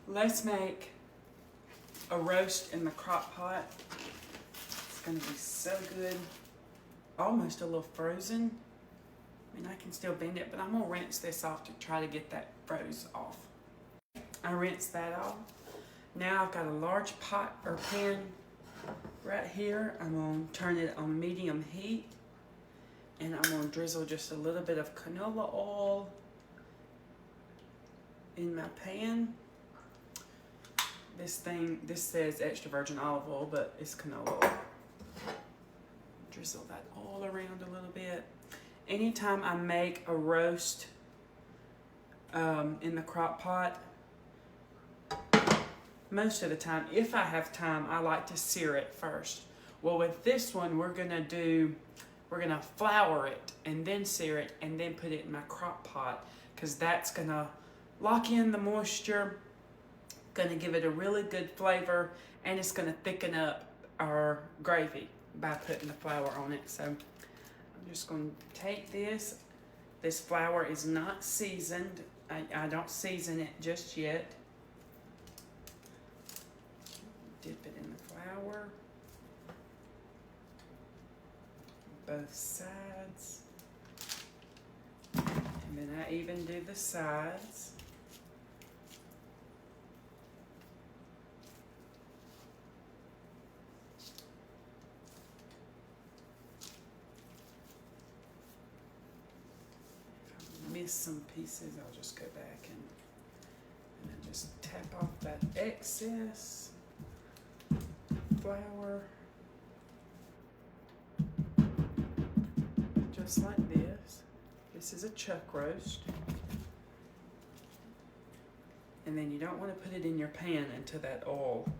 Let's make a roast in the crock pot. It's gonna be so good. Almost a little frozen. I mean, I can still bend it, but I'm gonna rinse this off to try to get that froze off. I rinsed that off. Now I've got a large pot or pan right here. I'm gonna turn it on medium heat, and I'm gonna drizzle just a little bit of canola oil in my pan. This says extra virgin olive oil, but it's canola oil. Drizzle that all around a little bit. Anytime I make a roast in the crock pot, most of the time, if I have time, I like to sear it first. Well, with this one, we're gonna flour it and then sear it and then put it in my crock pot, because that's gonna lock in the moisture, gonna give it a really good flavor, and it's gonna thicken up our gravy by putting the flour on it. So I'm just gonna take this. This flour is not seasoned. I don't season it just yet. Dip it in the flour. Both sides. And then I even do the sides. Miss some pieces, I'll just go back and then just tap off that excess flour, just like this. This is a chuck roast, and then you don't want to put it in your pan until that oil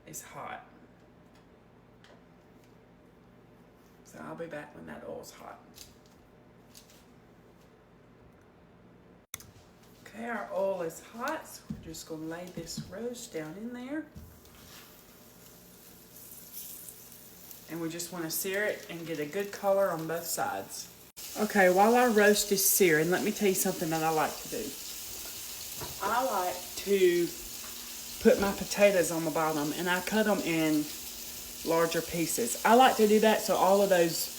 is hot. So I'll be back when that oil's hot. Okay, our oil is hot, so we're just going to lay this roast down in there. And we just want to sear it and get a good color on both sides. Okay, while our roast is searing, let me tell you something that I like to do. I like to put my potatoes on the bottom, and I cut them in larger pieces. I like to do that so all of those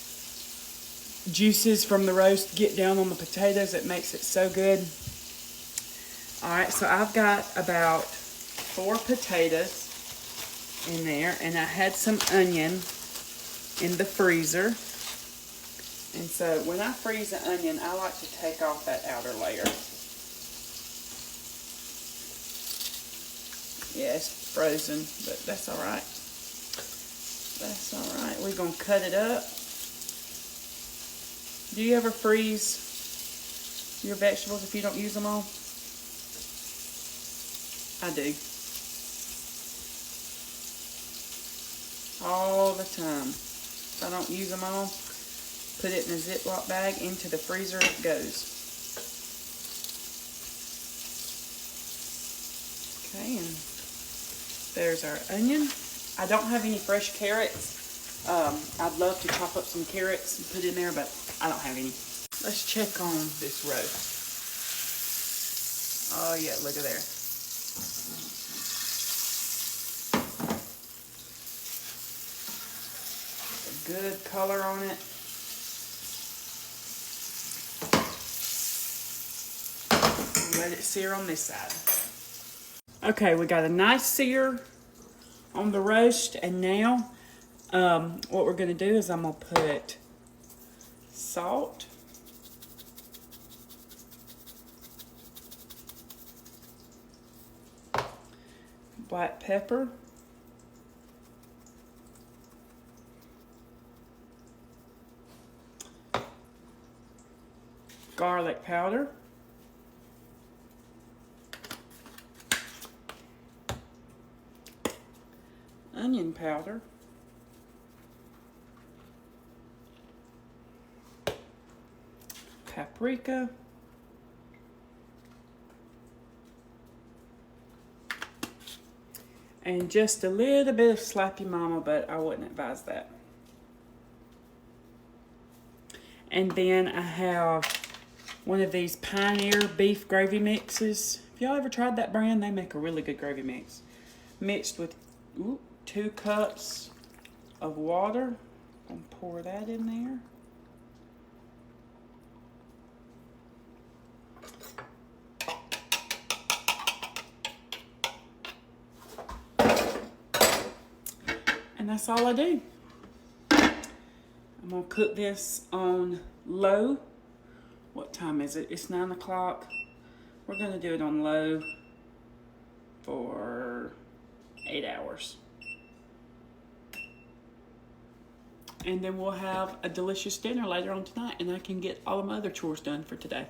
juices from the roast get down on the potatoes. It makes it so good. Alright, so I've got about 4 potatoes in there, and I had some onion in the freezer. And so when I freeze the onion, I like to take off that outer layer. Yeah, it's frozen, but that's alright. That's alright. We're going to cut it up. Do you ever freeze your vegetables if you don't use them all? I do. All the time. If I don't use them all, put it in a Ziploc bag, into the freezer it goes. Okay, and there's our onion. I don't have any fresh carrots. I'd love to chop up some carrots and put in there, but I don't have any. Let's check on this roast. Oh yeah, look at there. A good color on it. Let it sear on this side. Okay, we got a nice sear on the roast, and now what we're going to do is I'm going to put salt, black pepper, garlic powder, onion powder, paprika, and just a little bit of Slappy Mama, but I wouldn't advise that. And then I have one of these Pioneer beef gravy mixes, If y'all ever tried that brand, they make a really good gravy mix. Mixed with 2 cups of water. And pour that in there. And that's all I do. I'm gonna cook this on low. What time is it? It's 9 o'clock. We're gonna do it on low for 8 hours. And then we'll have a delicious dinner later on tonight, and I can get all of my other chores done for today.